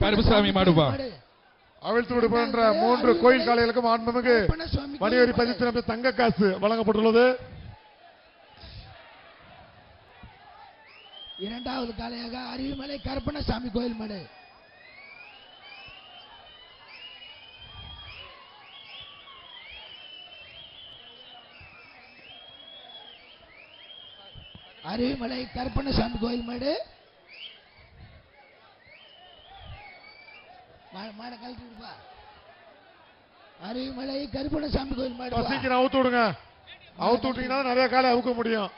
கருப்புசாமி மாடுபா. அவிழ்த்து விடுகின்ற 3 கோயில் காளைகளுக்கும் மாண்புமிகு வணிகவரி பதிவு தங்க காசு வழங்கப்பட்டுள்ளது. இரண்டாவது காளையாக அருவிமலை கருப்பணசாமி கோயில் மாடு. அருவிமலை கருப்பணசாமி கோயில் மாடு. மாட கழட்டி விடுப்பா. அருவிமலை கருப்பணசாமி கோயில் மாடு. சீக்கிரம் அவுத்து விடுங்க. அவுத்து விட்டீங்கன்னா நிறைய காலை அவுக்க முடியும்.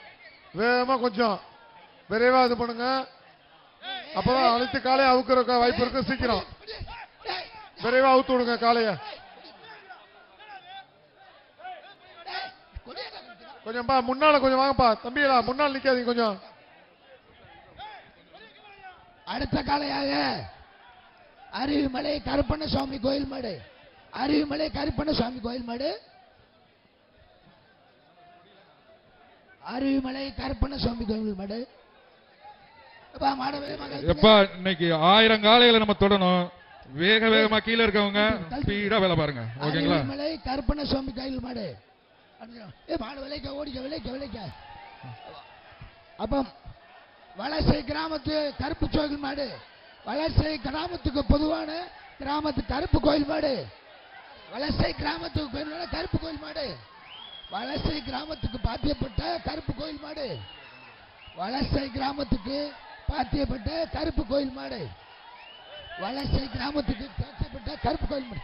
வேகமா கொஞ்சம் விரைவா இது பண்ணுங்க. அப்பதான் அனைத்து காலையை அவுக்குற வாய்ப்பு இருக்கு. சீக்கிரம் விரைவா அவுத்து விடுங்க காலைய. கொஞ்சம் பா முன்னால கொஞ்சம் வாங்கப்பா தம்பிகளா, முன்னால் நிக்காதீங்க கொஞ்சம். அடுத்த காளையாக அருவிமலை கருப்பணசாமி கோயில் மாடு. அருவிமலை கருப்பணசாமி கோயில் மாடு. அருவிமலை கருப்பணசாமி கோயில் மாடு. எப்பா இன்னைக்கு 1000 காளைகளை நம்ம தொடணும். வேக வேகமா கீழே இருக்கவங்க ஸ்பீடா வேலை பாருங்க. ஓகேங்களா? அருவிமலை கருப்பணசாமி கோயில் மாடு. மாடு விளைக்க ஓடிக்க விளைக்க விளைக்க. அப்ப வலசை கிராமத்து கருப்பு கோயில் மாடு. வலசை கிராமத்துக்கு பொதுவான கிராமத்து கருப்பு கோயில் மாடு. வலசை கிராமத்துக்கு கருப்பு கோயில் மாடு. வலசை கிராமத்துக்கு பாத்தியப்பட்ட கருப்பு கோயில் மாடு. வலசை கிராமத்துக்கு பாத்தியப்பட்ட கருப்பு கோயில் மாடு. வலசை கிராமத்துக்கு பாத்தியப்பட்ட கருப்பு கோயில் மாடு.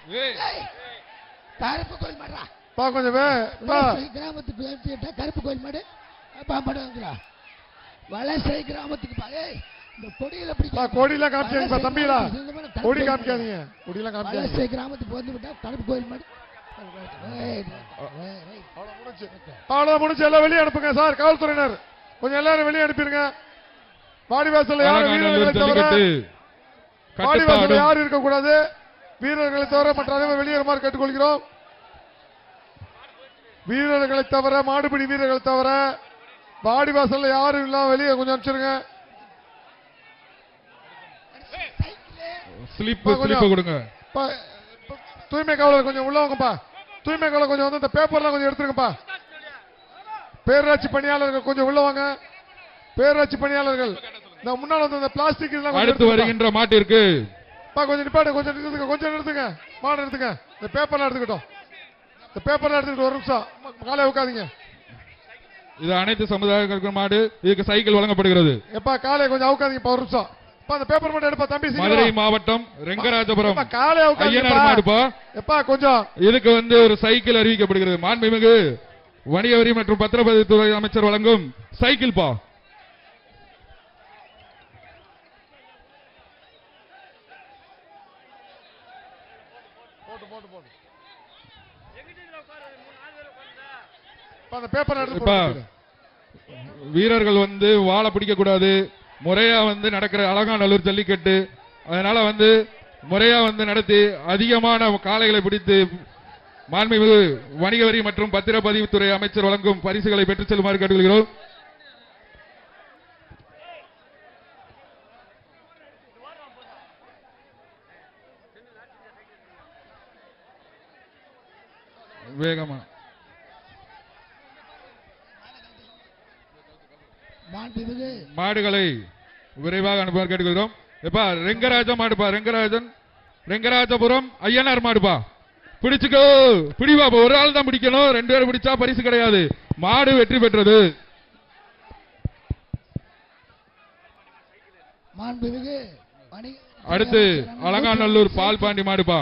கருப்பு கோயில் மாடுறா கொஞ்சம் கிராமத்துக்கு கருப்பு கோயில் மாடு. வலசை கிராமத்துக்கு கொடியில கொடியில காமிக்காதீங்க தம்பிகளா. கொடி காமிக்காதீங்க. கொடியில காமிக்காதீங்க. வலசை கிராமத்துக்கு வந்து விட்டா கருப்பு கோயில் மாடு. அவ்வளவு முடிச்சு எல்லாம் வெளியே அனுப்புங்க சார். காவல்துறையினர் கொஞ்சம் எல்லாரும் வெளியே அனுப்பிடுங்க. வாடிவாசல் யாரும் இருக்கக்கூடாது. வீரர்களை தவிர மற்ற அனைவரும் வெளியேறுமாறு கேட்டுக்கொள்கிறோம். வீரர்களை தவிர மாடுபிடி வீரர்களை தவிர வாடிவாசல்ல யாரும் இல்லாம வெளியே கொஞ்சம் அனுப்பிச்சிருங்க. கொடுங்க. தூய்மை காவலர் கொஞ்சம் உள்ளவங்கப்பா. தூய்மை காவலர் கொஞ்சம் வந்து இந்த பேப்பர்லாம் கொஞ்சம் எடுத்துருங்கப்பா. பேரூராட்சி பணியாளர்கள் கொஞ்சம் உள்ளவங்க. பேரூராட்சி பணியாளர்கள் இந்த முன்னாள் வந்து இந்த பிளாஸ்டிக் அடுத்து வருகின்ற மாட்டிற்கு கொஞ்சம் நிப்பாட்டு. கொஞ்சம் நிறுத்துங்க. கொஞ்சம் நிறுத்துங்க. மாடு எடுத்துங்க. இந்த பேப்பர்லாம் எடுத்துக்கிட்டோம். இந்த பேப்பர்லாம் எடுத்துக்கிட்டு ஒரு நிமிஷம் காலை உட்காதீங்க. இது அனைத்து சமுதாய மாடு. இதுக்கு சைக்கிள் வழங்கப்படுகிறது. எப்பா காலை கொஞ்சம் அவுக்காதீங்க ஒரு நிமிஷம். அந்த பேப்பர் மட்டும் எடுப்பா தம்பி. மதுரை மாவட்டம் ரெங்கராஜபுரம் காலை ஐயனார் மாடுப்பா. எப்பா கொஞ்சம் இதுக்கு வந்து ஒரு சைக்கிள் அறிவிக்கப்படுகிறது. மாண்புமிகு வணிக வரி மற்றும் பத்திரப்பதிவுத்துறை அமைச்சர் வழங்கும் சைக்கிள் பா. வீரர்கள் வந்து வாழை பிடிக்க கூடாது. முறையா வந்து நடக்கிற அலங்காநல்லூர் ஜல்லிக்கட்டு. அதனால வந்து முறையா வந்து நடத்தி அதிகமான காளைகளை பிடித்து மாண்புமிகு வணிக வரி மற்றும் பத்திரப்பதிவுத்துறை அமைச்சர் வழங்கும் பரிசுகளை பெற்றுச் செல்லுமாறு கேட்டுக்கொள்கிறோம். வேகமா மாடுகளை விரைவாக அனுப்புமாறு கேட்டுக்கொள்கிறோம். எப்பா ரெங்கராஜ மாடுப்பா. ரெங்கராஜபுரம் ஐயனார் மாடுப்பா. பிடிச்சுக்கோ. பிடிவா. ஒரு ஆள் தான் பிடிக்கணும். 2 பேர் பிடிச்சா பரிசு கிடையாது. மாடு வெற்றி பெற்றது. அடுத்து அலங்காநல்லூர் பால்பாண்டி மாடுப்பா.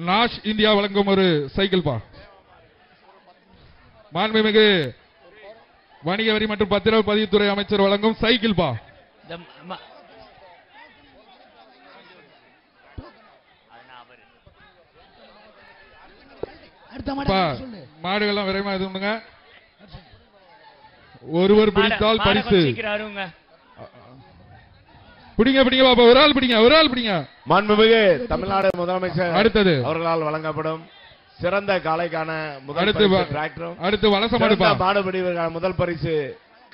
நாஷ் இந்தியா வழங்கும் ஒரு சைக்கிள் பா. மாண்புமிகு வணிக வரி மற்றும் பத்திரப்பதிவுத்துறை அமைச்சர் வழங்கும் சைக்கிள் பா. மாடுகள்லாம் விரைமா இது பண்ணுங்க. ஒருவர் பிடித்தால் பரிசு. பிடிங்க பிடிங்க பாப்பா. ஒரு ஆள் பிடிங்க. ஒரு ஆள் பிடிங்க. மாண்புமிகு தமிழ்நாடு முதலமைச்சர் அடுத்தது அவர்களால் வழங்கப்படும் சிறந்த காளைக்கான முதல் டிராக்டரும் அடுத்து வலச மாடுப்பா. மாடுபிடி முதல் பரிசு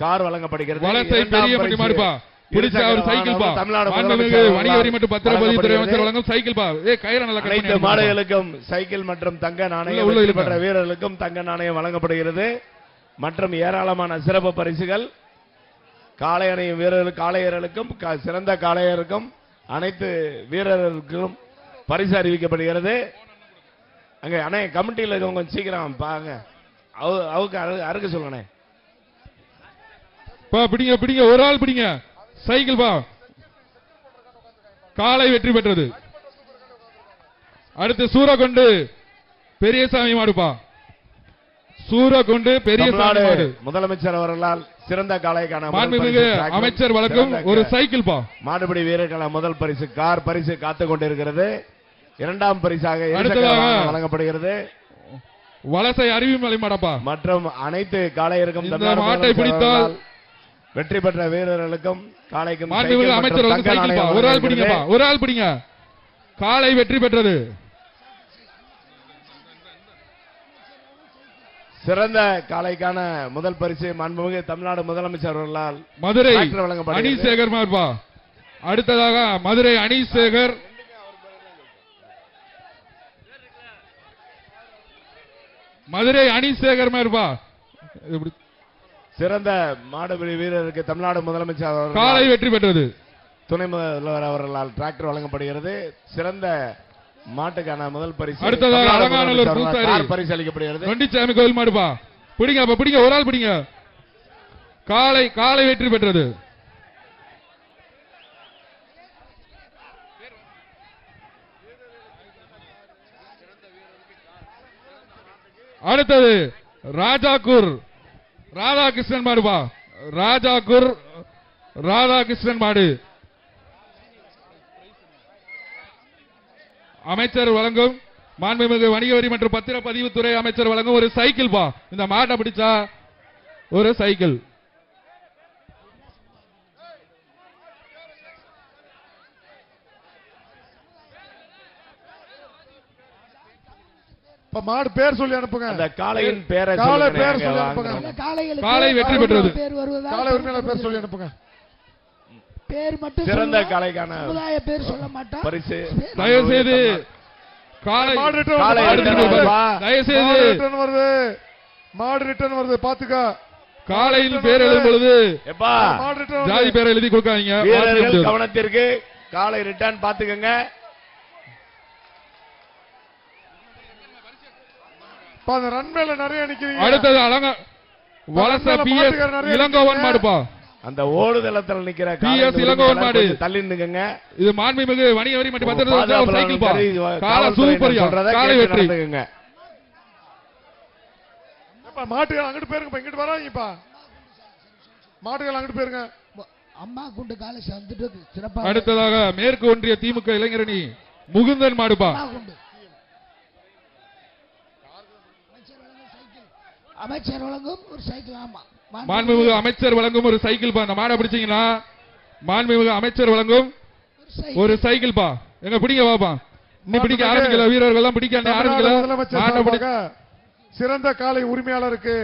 கார் வழங்கப்படுகிறது. வலசை பெரிய மாடுப்பா. பிடிச்சா ஒரு சைக்கிள் பா. மாண்புமிகு வணிக வரி மற்றும் பத்திரப்பதிவுத்துறை அமைச்சர் வழங்கும் சைக்கிள் பா. கயிறு நல்லா கட் அனைத்து பண்ணி மாடுகளுக்கும் சைக்கிள் மற்றும் தங்க நாணயம், உள்ள வெற்றி பெற்ற வீரர்களுக்கும் தங்க நாணயம் வழங்கப்படுகிறது. மற்றும் ஏராளமான சிறப்பு பரிசுகள் காளை அணியும் வீரர்களுக்கு, காளையர்களுக்கும் சிறந்த காளையருக்கும் அனைத்து வீரர்களுக்கும் பரிசு அறிவிக்கப்படுகிறது. அங்க அண்ணே கமிட்டியில் இருக்கவங்க கொஞ்சம் சீக்கிரம் பாங்க, அவுக்கு அறுக்க சொல்லுங்கண்ணே. பா பிடிங்க பிடிங்க, ஒரு ஆள் பிடிங்க சைக்கிள் பா. காளை வெற்றி பெற்றது. அடுத்து சூரகொண்டு பெரியசாமி மாடுப்பா. சூரகொண்டு பெரியசாமி மாடு. முதலமைச்சர் அவர்களால் சிறந்த காளைக்கான மாண்புமிகு அமைச்சர் வழங்கும் ஒரு சைக்கிள் பா. மாடுபிடி வீரர்கள முதல் பரிசு கார் பரிசு காத்துக் கொண்டிருக்கிறது. இரண்டாம் பரிசாக வழங்கப்படுகிறது வலசை அருவிமலை மாடப்பா. மற்றும் அனைத்து காளையருக்கும் மாட்டை பிடித்தால் வெற்றி பெற்ற வீரர்களுக்கும் காளைக்கும் மாண்புமிகு அமைச்சர் சைக்கிள் பா. ஒரு ஆள் பிடிங்கப்பா, ஒரு ஆள் பிடிங்க. காளை வெற்றி பெற்றது. சிறந்த காளைக்கான முதல் பரிசு மாண்புமிகு தமிழ்நாடு முதலமைச்சர் அவர்களால் மதுரை வழங்கப்படுகிறது. அணிசேகர் மார்பா. அடுத்ததாக மதுரை அணிசேகர் மதுரை அணிசேகர் மார்பா. சிறந்த மாடுபிடி வீரருக்கு தமிழ்நாடு முதலமைச்சர் காளை வெற்றி பெற்றது. துணை முதல்வர் அவர்களால் டிராக்டர் வழங்கப்படுகிறது. சிறந்த மாட்டுக்கான முதல் பரிசு அடுத்ததாக அலங்காநல்லூர் பூசாரி பரிசு அளிக்கப்படுகிறது. நொண்டிச்சாமி கோவில் மாடுப்பா. பிடிங்க அப்ப பிடிங்க, ஒரு ஆள் பிடிங்க. காளை காளை வெற்றி பெற்றது. அடுத்தது ராஜாக்கூர் ராதாகிருஷ்ணன் மாடுப்பா. ராஜாக்கூர் ராதாகிருஷ்ணன் மாடு. அமைச்சர் வழங்கும் மாண்புமிகு வணிக வரி மற்றும் பத்திரப்பதிவுத்துறை அமைச்சர் வழங்கும் ஒரு சைக்கிள் பா. இந்த மாட்டை பிடிச்சா ஒரு சைக்கிள். மாடு பேர் சொல்லி அனுப்புங்க. அந்த காளையின் பேரை காளை பேர் சொல்லி அனுப்புங்க. காளை வெற்றி பெற்றது. காளை உரிமையாளர் பேர் சொல்லி அனுப்புங்க. பேர் மட்டும் சிறந்த காளைக்கான சமுதாய பேர் சொல்ல மாட்டோம். பரிசு தயவு செய்து காளை மாடு ரிட்டர்ன் வருது. மாடு ரிட்டர்ன் வருது பாத்துக்க. காளையில் பேர் எழுதும் பொழுது மாடு ரிட்டர்ன் ஜாதி பேரை எழுதி கொடுக்காதீங்க. வீரர்கள் கவனத்திற்கு காளை ரிட்டர்ன் பாத்துக்கங்க. ரன்மேல நிறைய நிக்கிறீங்க. அடுத்தது அலங்க வலச பிஎஸ் இளங்கோவன் மாடுப்பா. அந்த ஓடுதளத்தில் நிக்கிற பிஎஸ் இளங்கோவன் மாடு தள்ளி நின்னுங்க. இது மாண்புமிகு வணிக வரி மற்றும் பத்திரப்பதிவுத்துறை சைக்கிள் பா. காளை சூப்பரியா. காளை வெற்றி. மாட்டுகள் அங்கிட்டு போயிருங்க, இங்கிட்டு வராங்கப்பா. மாட்டுகள் அங்கிட்டு போயிருங்க. அம்மா குண்டு காலை வந்துட்டு சிறப்பாக. அடுத்ததாக மேற்கு ஒன்றிய திமுக இளைஞரணி முகுந்தன் மாடுப்பா. அமைச்சர் வழங்கும் ஒரு சைக்கிள். ஆமா, மாண்புமிகு அமைச்சர் வழங்கும் ஒரு சைக்கிள் பா. இந்த மாடை பிடிச்சீங்கன்னா மாண்புமிகு அமைச்சர் வழங்கும் ஒரு சைக்கிள் பா. எங்க பிடிங்க பாப்பா. இன்னும் பிடிக்க ஆரம்பிக்கல, வீரர்கள் எல்லாம் பிடிக்க ஆரம்பிக்கல. சிறந்த காளை உரிமையாளருக்கு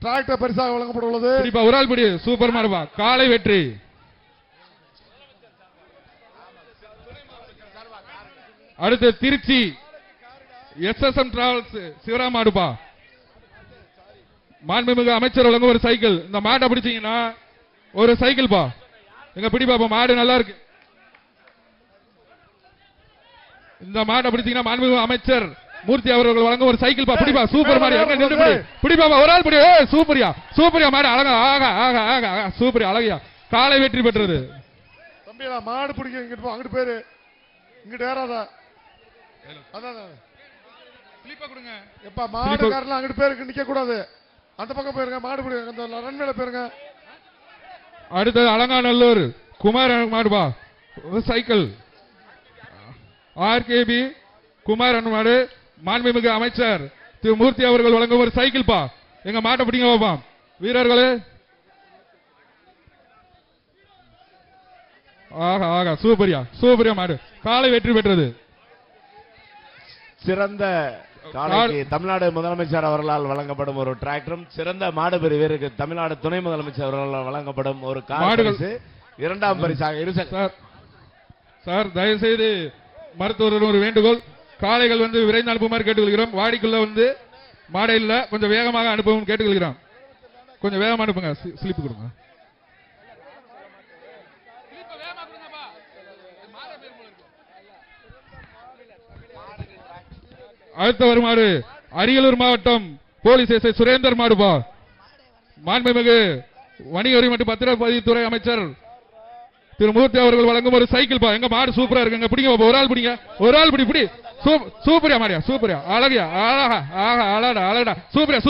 டிராக்டர் பரிசாக வழங்கப்பட்டுள்ளது. ஒரு ஆள் பிடி. சூப்பர் மாடுப்பா. காளை வெற்றி. அடுத்து திருச்சி எஸ்எஸ்எம் டிராவல்ஸ் சிவராம் மாடுப்பா. மாண்புமிகு அமைச்சர் வழங்கும் ஒரு சைக்கிள். இந்த மாட்டை பிடிச்சீங்கன்னா ஒரு சைக்கிள் பா. எங்க பிடி பாப்பா. மாடு நல்லா இருக்கு. இந்த மாட்டை பிடிச்சீங்கன்னா மாண்புமிகு அமைச்சர் மூர்த்தி அவர்கள் வழங்கும் ஒரு சைக்கிள் பா. பிடிப்பா. சூப்பர் மாடு. பிடிப்பா. ஒரு ஆள் பிடி. சூப்பரியா சூப்பரியா மாடு. அழகா ஆக ஆக ஆக சூப்பரியா அழகியா. காளை வெற்றி பெற்றது. தம்பி மாடு பிடிக்க இங்கிட்டு போ. அங்கிட்டு பேரு இங்கிட்டு ஏறாதா. அதான் கொடுங்க. எப்பா மாடுக்காரலாம் அங்கிட்டு பேருக்கு நிக்க கூடாது. அந்த பக்கம் போயிருங்க. மாடு பிடிங்க. அந்த ரன்மேல போயிருங்க. அடுத்தது அலங்காநல்லூர் குமார் மாடுபா. சைக்கிள் ஆர்கேபி குமார் மாடு. மாண்புமிகு அமைச்சர் திரு மூர்த்தி அவர்கள் வழங்கும் ஒரு சைக்கிள் பா. எங்க மாட்டை பிடிங்க பாப்பா. வீரர்களே ஆகா ஆகா சூப்பரியா சூப்பரியா மாடு. காளை வெற்றி பெற்றது. சிறந்த தமிழ்நாடு முதலமைச்சர் அவர்களால் வழங்கப்படும் ஒரு டிராக்டரும் சிறந்த மாடுபிடி வீரருக்கு தமிழ்நாடு துணை முதலமைச்சர் அவர்களால் வழங்கப்படும் ஒரு கார். இரண்டாம் பரிசாக சார் சார் தயவு செய்து மருத்துவர் ஒரு வேண்டுகோள், காளைகள் வந்து விரைந்து அனுப்புமாறு கேட்டுக்கொள்கிறோம். வாடிக்குள்ள வந்து மாடை இல்ல, கொஞ்சம் வேகமாக அனுப்பவும் கேட்டுக்கொள்கிறோம். கொஞ்சம் வேகமா அனுப்புங்க, ஸ்லிப் கொடுங்க. அடுத்த வருமாறு அரியலூர் மாவட்டம் போலீஸ் எஸ்ஐ சுரேந்தர் மாடுபா. மாண்புமிகு வணிக வரி மற்றும் பத்திரப்பதிவுத்துறை அமைச்சர் திரு மூர்த்தி அவர்கள் வழங்கும் ஒரு சைக்கிள் பா. எங்க மாடு சூப்பரா இருக்குங்க, பிடிங்க ஒரு ஆள் பிடிங்க, ஒரு ஆள் பிடி சூப்பரியா மாடியா, சூப்பரியா, அழகியா, அழகா, ஆஹா, அழகா, அழகா, சூப்பரியா,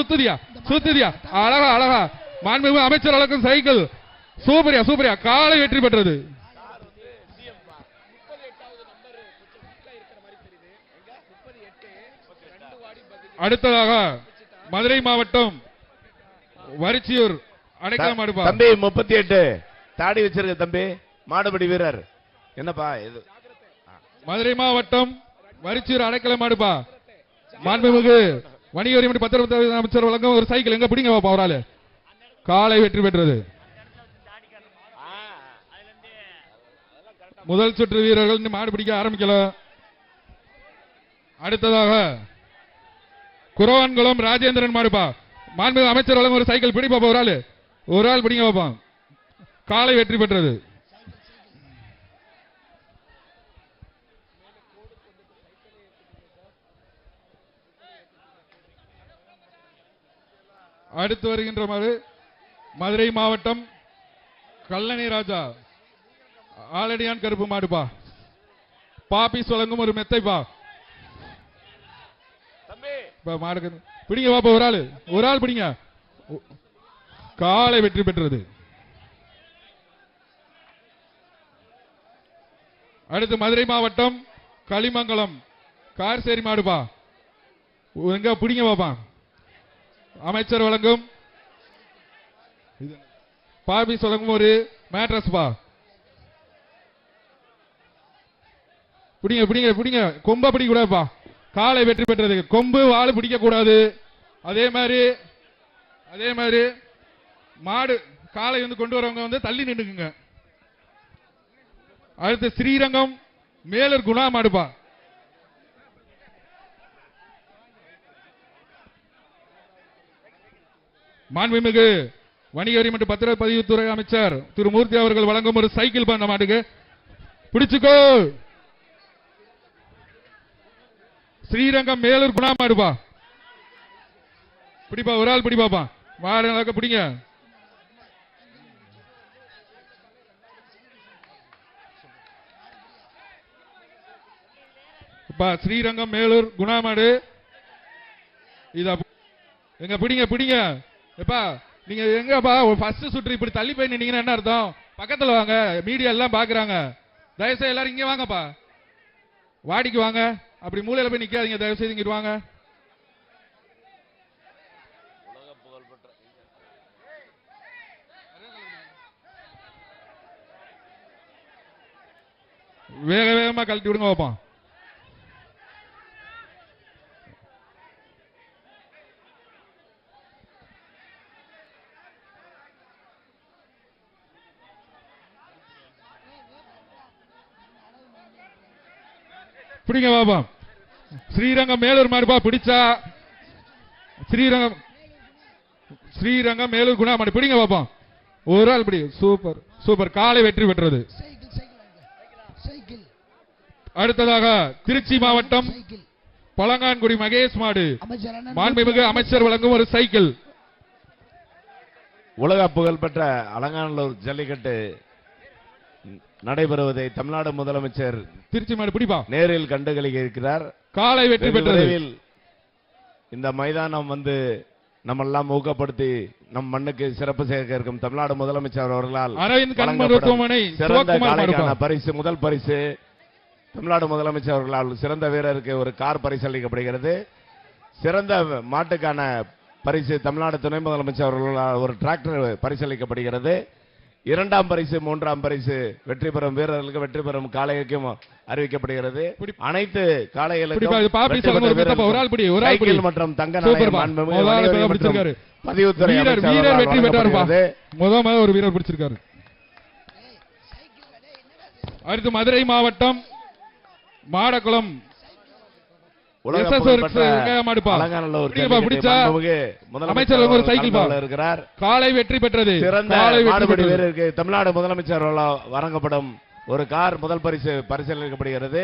சுத்துதியா, அழகா, அழகா. மாண்புமிகு அமைச்சர் வழங்கும் சைக்கிள் சூப்பரியா, சூப்பரியா, காலை வெற்றி பெற்றது. அடுத்ததாக மதுரை மாவட்டம் வரிச்சியூர் அடைக்கலம் மாடுபா. தம்பி 38 தாடி வச்சிருக்க தம்பி மாடுபடி வீரர் என்னப்பா இது? மதுரை மாவட்டம் வரிச்சியூர் அடைக்கலம் மாடுபா. மாண்புமிகு வணிக வரி மற்றும் பத்திரப்பதிவு அமைச்சர் வழங்கும் ஒரு சைக்கிள், எங்க பிடிங்க பாப்பா ஒரு ஆளு. காலை வெற்றி பெற்றது. முதல் சுற்று வீரர்கள் இன்னும் மாடு பிடிக்க ஆரம்பிக்கல. அடுத்ததாக குரவான்குளம் ராஜேந்திரன் மாடுபா. மாண்புமிகு அமைச்சர் வழங்கும் ஒரு சைக்கிள், பிடி பாப்பா ஒரு ஆள் பிடிங்க பாப்பா. காலை வெற்றி பெற்றது. அடுத்து வருகின்ற மதுரை மாவட்டம் கல்லணை ராஜா ஆலடியான் கருப்பு மாடுபா. பாபிஸ் வழங்கும் ஒரு மெத்தைப்பா. மாடு பிடிங்க பாப்பா ஒரு ஆள் பிடிங்க. காலை வெற்றி பெற்றது. அடுத்து மதுரை மாவட்டம் களிமங்கலம் கார்சேரி மாடுபா. எங்க பிடிங்க பாப்பா. அமைச்சர் வழங்கும் பாபிஸ் வழங்கும் ஒரு மேட்ரஸ் பா. பிடிங்க பிடிங்க பிடிங்க, கொம்ப பிடிக்க கூடாதுப்பா. காலை வெற்றி பெற்றது. கொம்பு வாழை பிடிக்க கூடாது. அதே மாதிரி மாடு காலை வந்து கொண்டு வரவங்க வந்து தள்ளி நின்னுக்குங்க. அடுத்து ஸ்ரீரங்கம் மேலூர் குணா மாடுபா. மாண்புமிகு வணிக வரி மற்றும் பத்திரப்பதிவுத்துறை அமைச்சர் திரு மூர்த்தி அவர்கள் வழங்கும் ஒரு சைக்கிள் பா. அந்த மாட்டுக்கு பிடிச்சுக்கோ. ஸ்ரீரங்கம் மேலூர் குணா மாடுபா. பிடிப்பா ஒரு ஆள் பிடிப்பாப்பா. மாடு பிடிங்க. ஸ்ரீரங்கம் மேலூர் குணா மாடு. எங்க பிடிங்க பிடிங்க. எப்பா நீங்க எங்கப்பா ஃபர்ஸ்ட் சுற்று இப்படி தள்ளி போய் நின்னீங்கன்னா என்ன அர்த்தம்? பக்கத்துல வாங்க, மீடியா எல்லாம் பாக்குறாங்க. தயவுசெய்து எல்லாரும் இங்க வாங்கப்பா, வாடிக்கு வாங்க. அப்படி மூலையில போய் நிக்காதீங்க, தயவுசெய்து இங்கிட்டு வாங்க. வேக வேகமா கழட்டி விடுங்க பாப்போம். பிடிங்க பாப்பா. ஸ்ரீரங்கம் மேலூர் மாடுபா. பிடிச்சா ஸ்ரீரங்கம் மேலூர் குணா மாடு. பிடிங்க பாப்பா ஒரு ஆள் பிடி. சூப்பர் சூப்பர், காலை வெற்றி பெற்றது. அடுத்ததாக திருச்சி மாவட்டம் பழங்கான்குடி மகேஷ் மாடு. மாண்புமிகு அமைச்சர் வழங்கும் ஒரு சைக்கிள். உலக புகழ்பெற்ற அலங்காநல்லூர் ஜல்லிக்கட்டு நடைபெறுவதை தமிழ்நாடு முதலமைச்சர் திருச்சி மாடு பிடிப்பா நேரில் கண்டுகளிக்க இருக்கிறார். காலை வெற்றி பெற்றது. இந்த மைதானம் வந்து நம்ம எல்லாம் ஊக்கப்படுத்தி நம் மண்ணுக்கு சிறப்பு சேர்க்க இருக்கும் தமிழ்நாடு முதலமைச்சர் அவர்களால் அரவிந்த் கண் மருத்துவமனை சிறந்த காளைக்கான பரிசு, முதல் பரிசு தமிழ்நாடு முதலமைச்சர் அவர்களால் சிறந்த வீரருக்கு ஒரு கார் பரிசு அளிக்கப்படுகிறது. சிறந்த மாட்டுக்கான பரிசு தமிழ்நாடு துணை முதலமைச்சர் அவர்களால் ஒரு டிராக்டர் பரிசளிக்கப்படுகிறது. இரண்டாம் பரிசு, மூன்றாம் பரிசு வெற்றி பெறும் வீரர்களுக்கு, வெற்றி பெறும் காளைக்கும் அறிவிக்கப்படுகிறது. அனைத்து காளைகளுக்கும் மற்றும் தங்க பதிவுத்துறை வீரர் வெற்றி பெற்றார். முதல் ஒரு வீரர் பிடிச்சிருக்காரு. அடுத்து மதுரை மாவட்டம் மாடக்குளம் உலக SS புகழ்பெற்ற வெங்காயம் மாடுப்பா. அலங்காநல்லூர் பிடிங்கப்பா, பிடிச்சா. மாண்புமிகு அமைச்சர் முதலமைச்சர் ஒரு சைக்கிள் பா. இருக்கிறார். காலை வெற்றி பெற்றது. சிறந்த காலை வெற்றி மாடுபிடி பெற்றது. வீரருக்கு தமிழ்நாடு முதலமைச்சர் வழங்கப்படும் ஒரு கார் முதல் பரிசு பரிசீலிக்கப்படுகிறது.